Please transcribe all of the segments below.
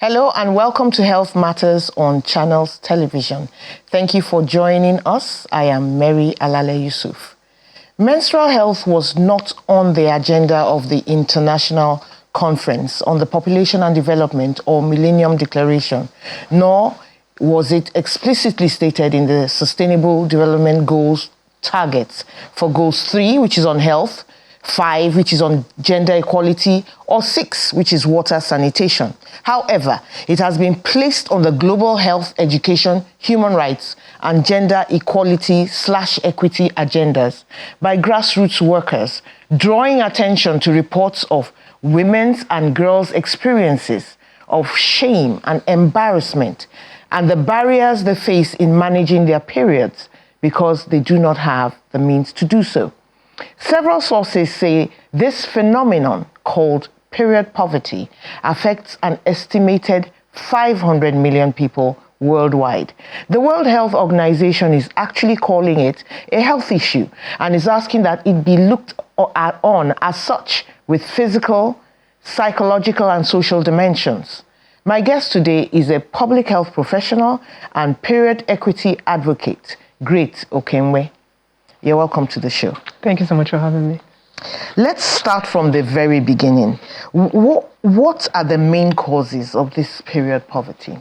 Hello and welcome to Health Matters on Channels Television. Thank you for joining us. I am Mary Alale Yusuf. Menstrual health was not on the agenda of the International Conference on the Population and Development or Millennium Declaration, nor was it explicitly stated in the Sustainable Development Goals targets for Goals 3, which is on health, 5, which is on gender equality, or 6, which is water sanitation. However, it has been placed on the global health, education, human rights, and gender equality/equity agendas by grassroots workers, drawing attention to reports of women's and girls' experiences of shame and embarrassment and the barriers they face in managing their periods because they do not have the means to do so. Several sources say this phenomenon, called period poverty, affects an estimated 500 million people worldwide. The World Health Organization is actually calling it a health issue and is asking that it be looked on as such with physical, psychological, and social dimensions. My guest today is a public health professional and period equity advocate, Great Okemwe. You're welcome to the show. Thank you so much for having me. Let's start from the very beginning. What are the main causes of this period poverty?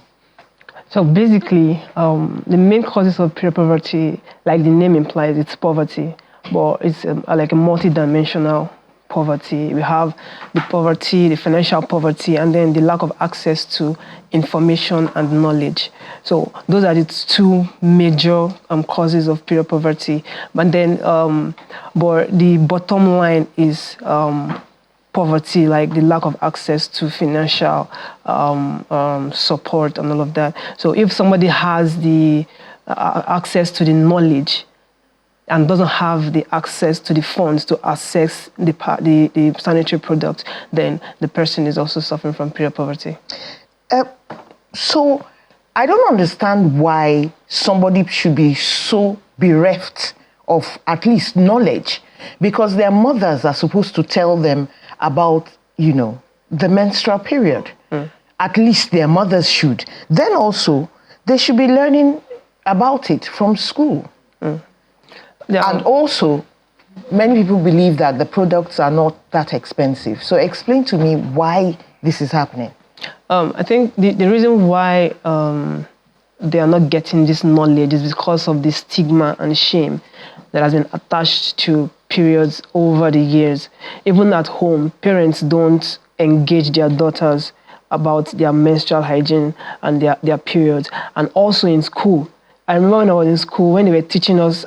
So basically, the main causes of period poverty, like the name implies, it's poverty, but it's like a multi-dimensional poverty. We have the poverty, the financial poverty, and then the lack of access to information and knowledge. So those are the two major causes of period poverty. But then, but the bottom line is poverty, like the lack of access to financial support and all of that. So if somebody has the access to the knowledge and doesn't have the access to the funds to access the sanitary products, then the person is also suffering from period poverty. So I don't understand why somebody should be so bereft of at least knowledge, because their mothers are supposed to tell them about, the menstrual period. At least their mothers should. Then also, they should be learning about it from school. Yeah. And also, many people believe that the products are not that expensive. So explain to me why this is happening. I think the reason why they are not getting this knowledge is because of the stigma and shame that has been attached to periods over the years. Even at home, parents don't engage their daughters about their menstrual hygiene and their periods. And also in school, I remember when I was in school, when they were teaching us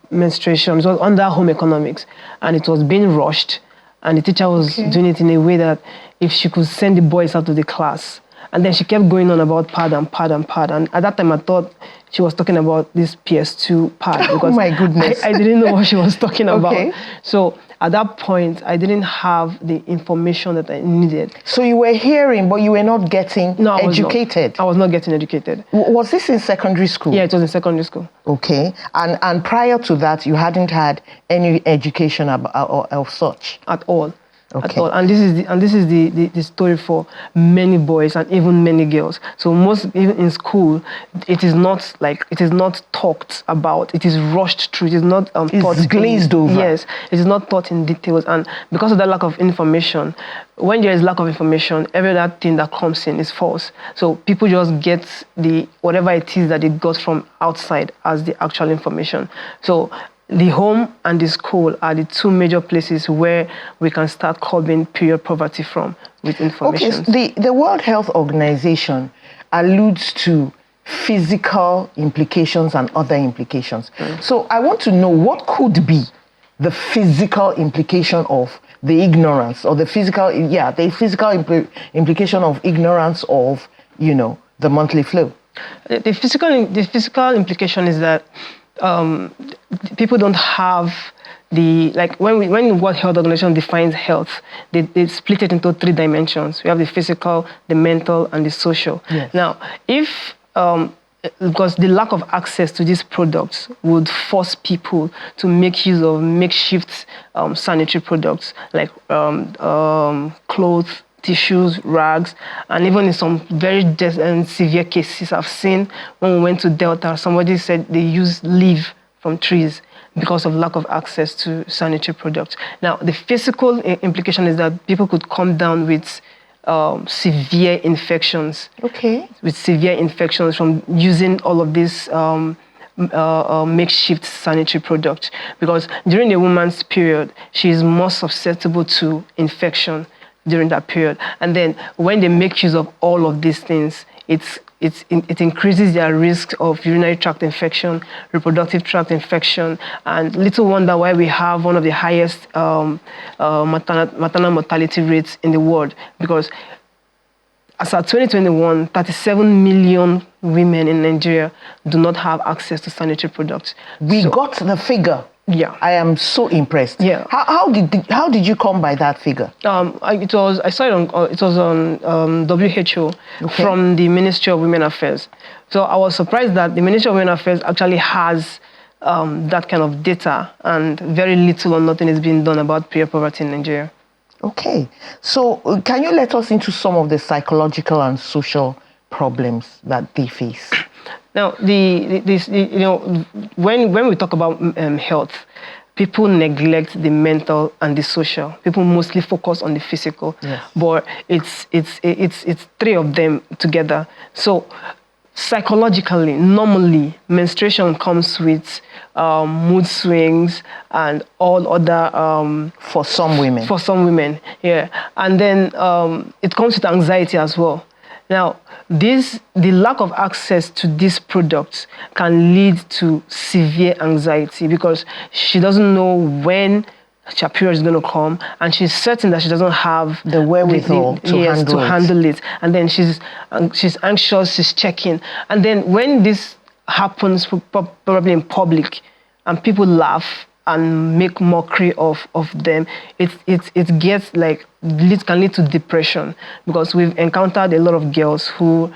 menstruation, it was under home economics, and it was being rushed, and the teacher was doing it in a way that if she could send the boys out of the class, and then she kept going on about pad, and at that time I thought she was talking about this PS2 pad, because my goodness. I didn't know what she was talking about. So at that point, I didn't have the information that I needed. So you were hearing, but you were not getting educated? I was not getting educated. Was this in secondary school? Yeah, it was in secondary school. Okay. And prior to that, you hadn't had any education of such? At all. Okay. At all. And this is the story for many boys and even many girls. So even in school, it is not talked about. It is rushed through. It is not taught. It's glazed over. Yes, it is not taught in details. And because of that lack of information, when there is lack of information, every other thing that comes in is false. So people just get whatever it is that they got from outside as the actual information. So the home and the school are the two major places where we can start curbing period poverty from with information. Okay, so the World Health Organization alludes to physical implications and other implications. So I want to know what could be the physical implication of the ignorance, or the physical implication of ignorance of, the monthly flow. The physical implication is that people don't have when the World Health Organization defines health, they split it into 3 dimensions. We have the physical, the mental, and the social. Yes. Now, if because the lack of access to these products would force people to make use of makeshift sanitary products like clothes, tissues, rags, and even in some very severe cases I've seen when we went to Delta, somebody said they use leaf from trees because of lack of access to sanitary products. Now, the physical implication is that people could come down with severe infections. Okay. With severe infections from using all of these makeshift sanitary products. Because during the woman's period, she is more susceptible to infection during that period. And then when they make use of all of these things, it increases their risk of urinary tract infection, reproductive tract infection, and little wonder why we have one of the highest maternal mortality rates in the world. Because as of 2021, 37 million women in Nigeria do not have access to sanitary products. We got the figure. Yeah, I am so impressed. Yeah. How did you come by that figure? I saw it on WHO from the Ministry of Women Affairs. So I was surprised that the Ministry of Women Affairs actually has that kind of data, and very little or nothing is being done about peer poverty in Nigeria. Okay. So can you let us into some of the psychological and social problems that they face? Now, when we talk about health, people neglect the mental and the social. People mostly focus on the physical, yes. But it's three of them together. So psychologically, normally, menstruation comes with mood swings and all other... for some women. For some women, yeah. And then it comes with anxiety as well. Now, the lack of access to these products can lead to severe anxiety because she doesn't know when her period is going to come, and she's certain that she doesn't have the wherewithal to handle it. And then she's anxious, she's checking. And then when this happens, probably in public, and people laugh and make mockery of them, it gets like, it can lead to depression, because we've encountered a lot of girls who,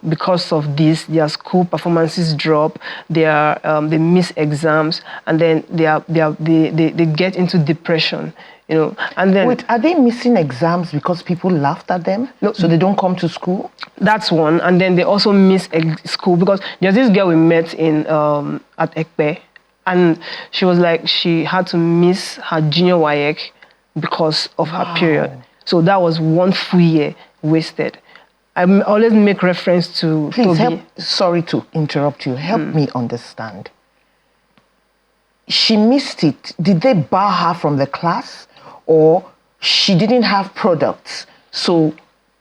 because of this, their school performances drop, they miss exams, and then they get into depression. And then... Wait, are they missing exams because people laughed at them? No, so they don't come to school? That's one. And then they also miss school, because there's this girl we met at Ekpe, and she was like, she had to miss her junior WAEC because of her period. So that was 1 full year wasted. I always make reference to... Please, sorry to interrupt you. Help me understand. She missed it. Did they bar her from the class? Or she didn't have products, so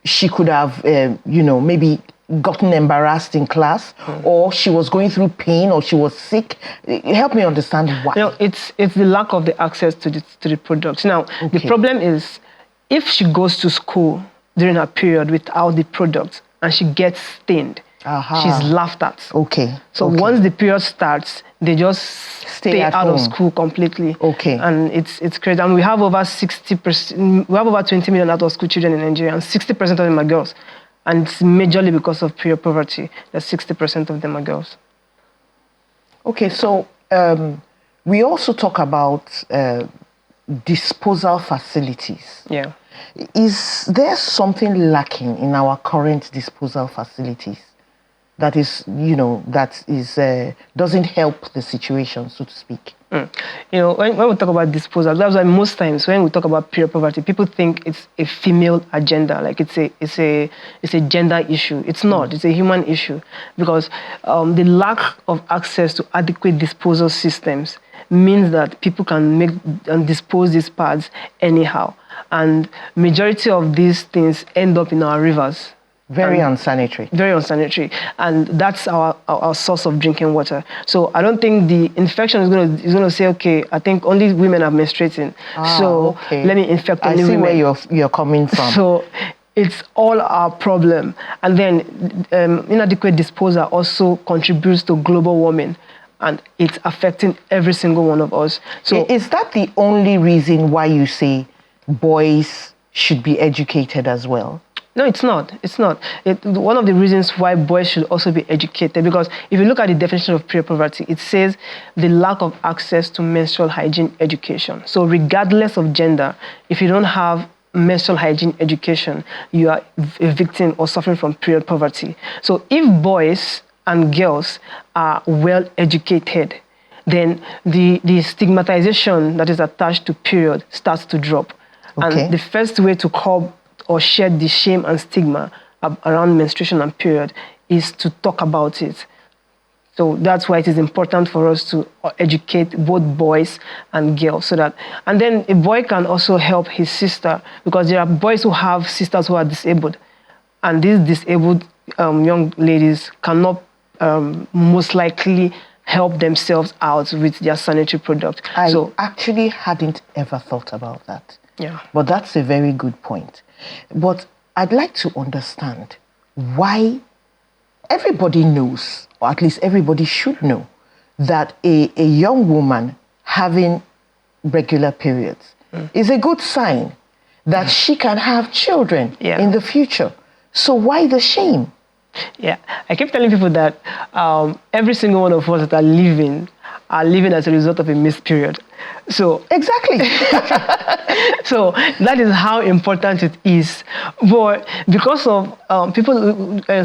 she could have, maybe gotten embarrassed in class, or she was going through pain, or she was sick? Help me understand why. It's the lack of the access to the products. Now, the problem is, if she goes to school during her period without the products and she gets stained, she's laughed at. So once the period starts, they just stay out of school completely. And it's crazy. And we have over 60%, we have over 20 million out of school children in Nigeria, and 60% of them are girls. And it's majorly because of peer poverty that 60% of them are girls. So we also talk about disposal facilities. Yeah. Is there something lacking in our current disposal facilities that is, doesn't help the situation, so to speak? When we talk about disposal, that's why most times when we talk about peer poverty, people think it's a female agenda, like it's a gender issue. It's not. It's a human issue, because the lack of access to adequate disposal systems means that people can make and dispose these pads anyhow, and majority of these things end up in our rivers. Very unsanitary. Very unsanitary. And that's our source of drinking water. So I don't think the infection is going to say, okay, I think only women are menstruating. Let me infect only women. I see where you're coming from. So it's all our problem. And then inadequate disposal also contributes to global warming, and it's affecting every single one of us. So is that the only reason why you say boys should be educated as well? No, it's not. It's not. One of the reasons why boys should also be educated, because if you look at the definition of peer poverty, it says the lack of access to menstrual hygiene education. So regardless of gender, if you don't have menstrual hygiene education, you are a victim or suffering from period poverty. So if boys and girls are well educated, then the stigmatization that is attached to period starts to drop. Okay. And the first way to curb or shed the shame and stigma around menstruation and period is to talk about it. So that's why it is important for us to educate both boys and girls, so that, and then a boy can also help his sister, because there are boys who have sisters who are disabled, and these disabled young ladies cannot most likely help themselves out with their sanitary product. I actually hadn't ever thought about that. Yeah. But that's a very good point. But I'd like to understand why everybody knows, or at least everybody should know, that a young woman having regular periods is a good sign that she can have children in the future. So why the shame? Yeah, I keep telling people that every single one of us that are living as a result of a missed period. So exactly. So that is how important it is. But because of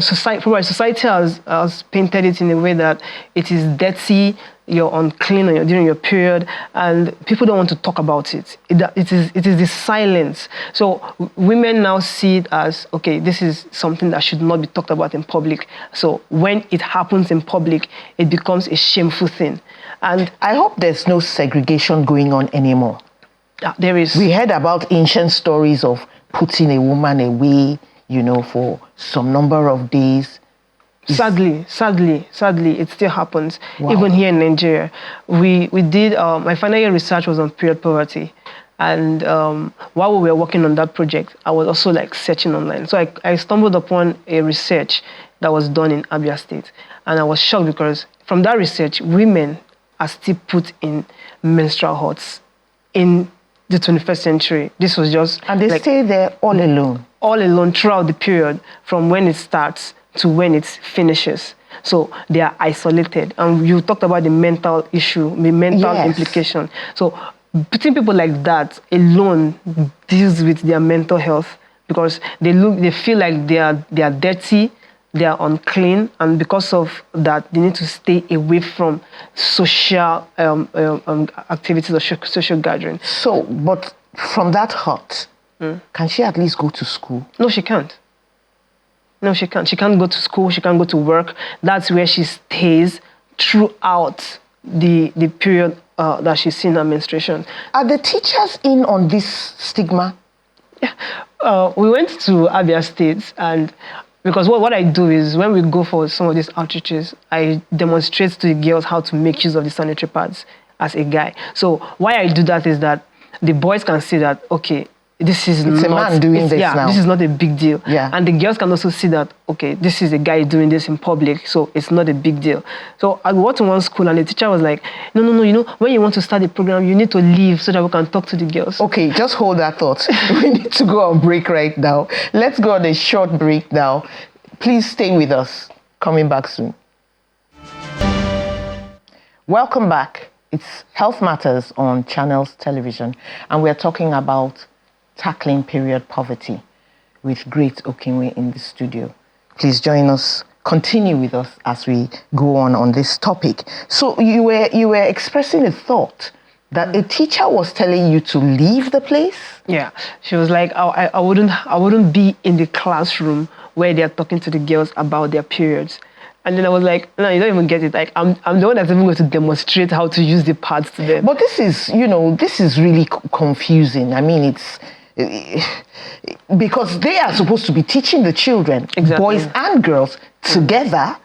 society has painted it in a way that it is dirty, you're unclean during your period, and people don't want to talk about it. It is the silence. So women now see it as, okay, this is something that should not be talked about in public. So when it happens in public, it becomes a shameful thing. And I hope there's no segregation going on anymore. There is. We heard about ancient stories of putting a woman away, for some number of days. Sadly, it still happens. Wow. Even here in Nigeria. We did, my final year research was on period poverty. And while we were working on that project, I was also searching online. So I stumbled upon a research that was done in ABIA State. And I was shocked because from that research, women are still put in menstrual huts in the 21st century. This was just... And they stay there all alone? All alone throughout the period, from when it starts to when it finishes. So they are isolated. And you talked about the mental issue, the mental implication. So putting people like that alone deals with their mental health, because they feel like they are dirty, they are unclean, and because of that, they need to stay away from social activities or social gatherings. So, but from that hut, can she at least go to school? No, she can't. No, she can't. She can't go to school. She can't go to work. That's where she stays throughout the period that she's in her menstruation. Are the teachers in on this stigma? Yeah. We went to ABIA State, and because what I do is, when we go for some of these outreaches, I demonstrate to the girls how to make use of the sanitary pads as a guy. So why I do that is that the boys can see that, okay, this is it's not... a man doing this now. This is not a big deal. Yeah. And the girls can also see that, okay, this is a guy doing this in public, so it's not a big deal. So I went to one school, and the teacher was like, no, when you want to start the program, you need to leave so that we can talk to the girls. Okay, just hold that thought. We need to go on break right now. Let's go on a short break now. Please stay with us. Coming back soon. Welcome back. It's Health Matters on Channels Television, and we're talking about tackling period poverty with Great Okinwe in the studio. Please join us, continue with us as we go on this topic. So you were expressing a thought that a teacher was telling you to leave the place? Yeah, she was like, I wouldn't be in the classroom where they're talking to the girls about their periods. And then I was like, no, you don't even get it. Like, I'm the one that's even going to demonstrate how to use the pads to them. But this is, this is really confusing. I mean, it's because they are supposed to be teaching the children, boys and girls, together,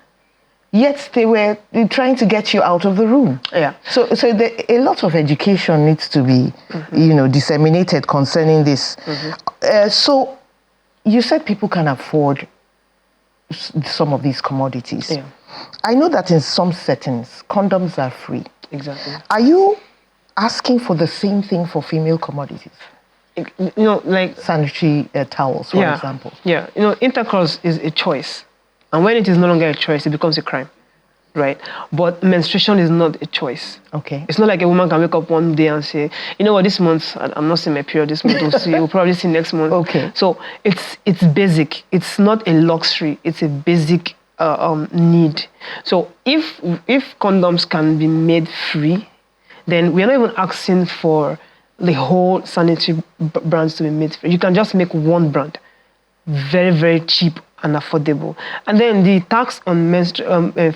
yet they were trying to get you out of the room. Yeah. So a lot of education needs to be, disseminated concerning this. So you said people can afford some of these commodities. Yeah. I know that in some settings, condoms are free. Exactly. Are you asking for the same thing for female commodities? Like sanitary towels, for example. Yeah. Intercourse is a choice. And when it is no longer a choice, it becomes a crime. right? But menstruation is not a choice. Okay. It's not like a woman can wake up one day and say, you know what, this month I'm not seeing my period. This month we'll probably see next month. Okay. So it's basic. It's not a luxury. It's a basic need. So if condoms can be made free, then we're not even asking for the whole sanitary brands to be made free. You can just make one brand, very, very cheap and affordable. And then the tax on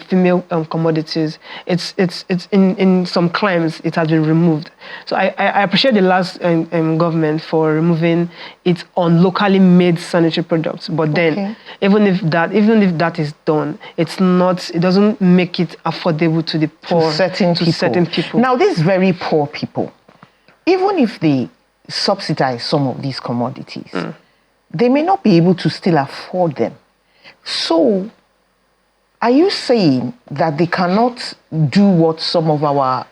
female commodities, it's in some climes it has been removed. So I appreciate the last government for removing it on locally made sanitary products. But then even if that is done, it doesn't make it affordable to the poor, to certain people. Now these very poor people, even if they subsidize some of these commodities, they may not be able to still afford them. So, are you saying that they cannot do what some of our,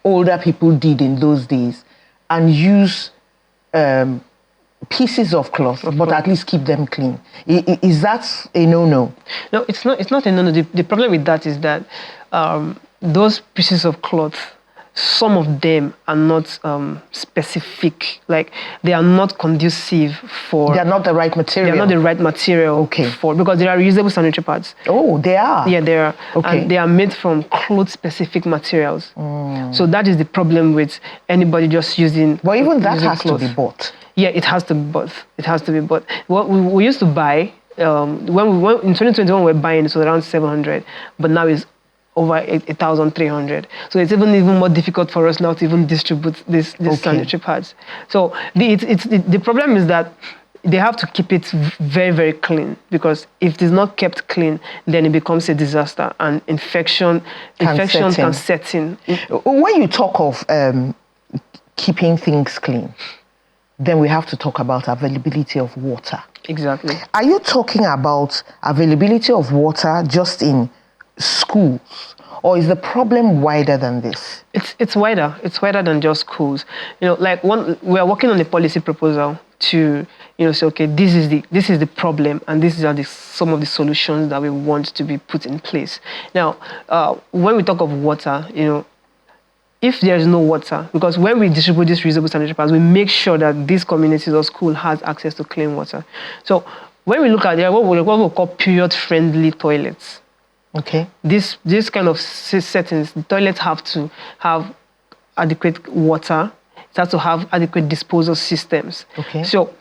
older people did in those days and use pieces of cloth, but at least keep them clean? Is that a no-no? No, it's not a no-no. The problem with that is that those pieces of cloth, some of them are not specific, like they are not conducive for... They are not the right material. They are not the right material because they are reusable sanitary pads. Oh, they are? Yeah, they are. Okay. And they are made from cloth-specific materials. So that is the problem with anybody just using... But even that has to be bought. Yeah, it has to be bought. It has to be bought. What we used to buy, when in 2021 we were buying, it was around 700, but now it's over 1,300. So it's even more difficult for us now to even distribute these sanitary pads. So the problem is that they have to keep it very, very clean, because if it is not kept clean, then it becomes a disaster and infection can set in. When you talk of keeping things clean, then we have to talk about availability of water. Exactly. Are you talking about availability of water just in schools, or is the problem wider than this? It's wider. It's wider than just schools. Like we are working on a policy proposal to say, okay, this is the problem, and these are some of the solutions that we want to be put in place. Now, when we talk of water, if there is no water, because when we distribute these reusable sanitary pads, we make sure that these communities or school has access to clean water. So when we look at what we call period-friendly toilets. Okay. This kind of settings, the toilets have to have adequate water. It has to have adequate disposal systems. Okay. So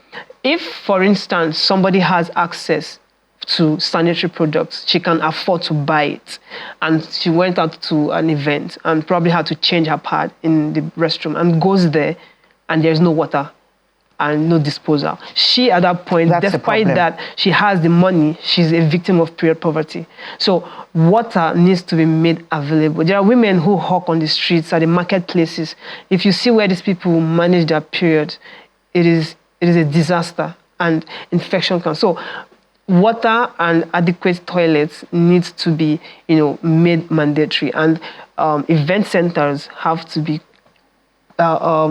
if, for instance, somebody has access to sanitary products, she can afford to buy it, and she went out to an event and probably had to change her pad in the restroom and goes there and there's no water and no disposal. She, at that point, despite that she has the money, she's a victim of period poverty. So water needs to be made available. There are women who hawk on the streets, at the marketplaces. If you see where these people manage their period, it is a disaster, and infection can. So water and adequate toilets needs to be, made mandatory, and event centers have to be they have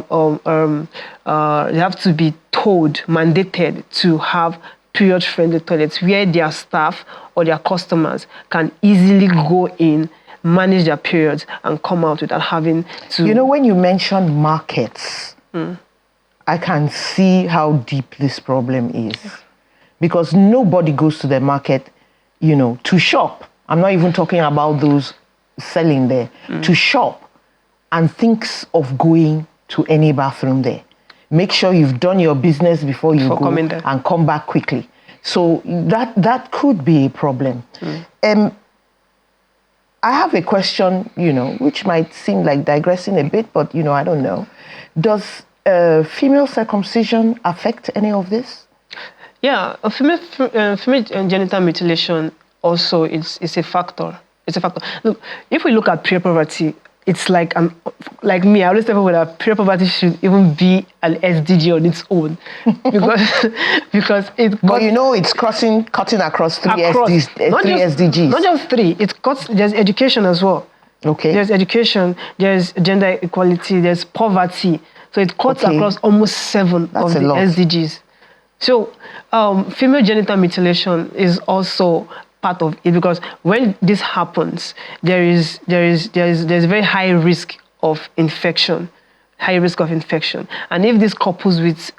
to be mandated to have period-friendly toilets where their staff or their customers can easily go in, manage their periods, and come out without having to... when you mention markets, I can see how deep this problem is. Because nobody goes to the market, to shop. I'm not even talking about those selling there. To shop and thinks of going to any bathroom there. Make sure you've done your business before you go and come back quickly. So that could be a problem. I have a question, which might seem like digressing a bit, but, I don't know. Does female circumcision affect any of this? Yeah, female genital mutilation also is a factor. It's a factor. Look, if we look at period poverty, it's like me. I always tell people that period poverty should even be an SDG on its own, because it. But it's cutting across three SDGs. Not just three. There's education as well. Okay. There's education. There's gender equality. There's poverty. So it cuts across almost 7 of the SDGs. So female genital mutilation is also part of it, because when this happens, there's a very high risk of infection. And if this couples with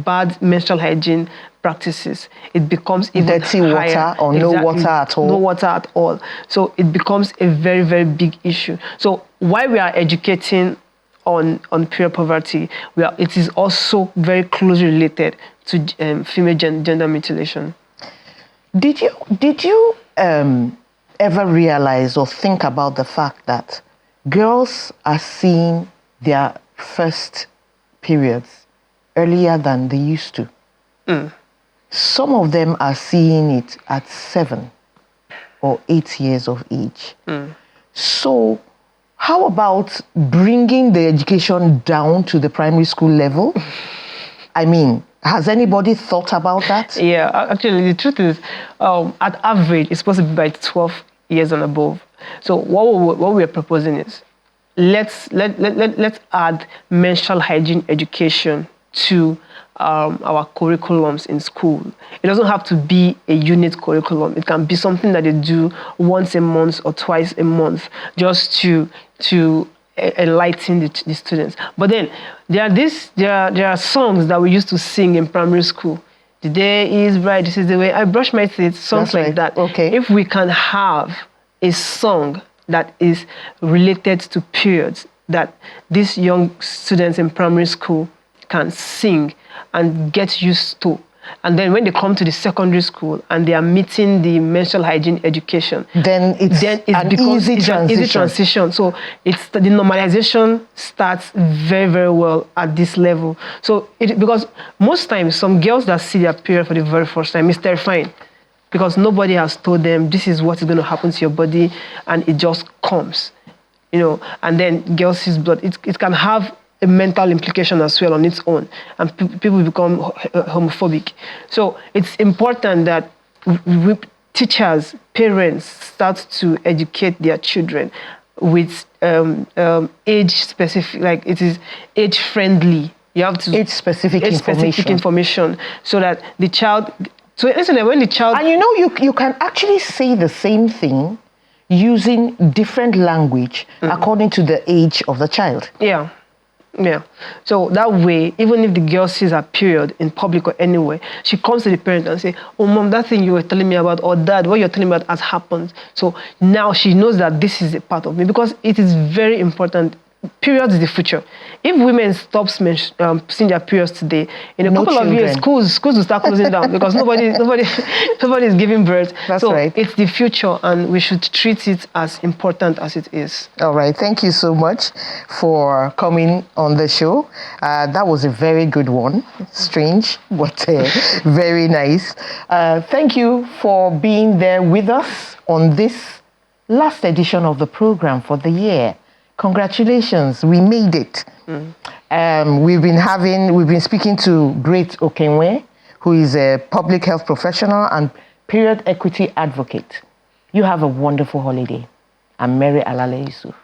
bad menstrual hygiene practices, it becomes even dirty higher. water or no water at all. No water at all. So it becomes a very, very big issue. So while we are educating on period poverty, it is also very closely related to female gender mutilation. Did you ever realize or think about the fact that girls are seeing their first periods earlier than they used to? Some of them are seeing it at 7 or 8 years of age. So how about bringing the education down to the primary school level? I mean, has anybody thought about that? Yeah, actually, the truth is, at average, it's supposed to be by 12 years and above. So what we are proposing is, let's add menstrual hygiene education to our curriculums in school. It doesn't have to be a unit curriculum. It can be something that they do once a month or twice a month, just to enlighten the students. But then there are songs that we used to sing in primary school. The day is bright, this is the way I brush my teeth, songs like that. Okay. If we can have a song that is related to periods that these young students in primary school can sing and get used to, and then when they come to the secondary school and they are meeting the menstrual hygiene education, then it becomes an easy transition. So the normalization starts very, very well at this level. So because most times some girls that see their period for the very first time, it's terrifying, because nobody has told them this is what is going to happen to your body, and it just comes, and then girls sees blood. It can have a mental implication as well on its own, and people become homophobic. So it's important that teachers, parents start to educate their children with age specific, like it is age friendly. You have to age specific information, so that the child. So listen, when the child, and you can actually say the same thing using different language according to the age of the child. Yeah. So that way, even if the girl sees her period in public or anywhere, she comes to the parent and say, "Oh, mom, that thing you were telling me about, or dad, what you're telling me about has happened." So now she knows that this is a part of me, because it is very important. Periods is the future. If women stop seeing their periods today, in a couple of years, schools will start closing down, because nobody is giving birth. That's right. It's the future, and we should treat it as important as it is. All right. Thank you so much for coming on the show. That was a very good one. Strange, but very nice. Thank you for being there with us on this last edition of the program for the year. Congratulations, we made it. We've been speaking to Great Okenwe, who is a public health professional and period equity advocate. You have a wonderful holiday. I'm Mary Alale Yusuf.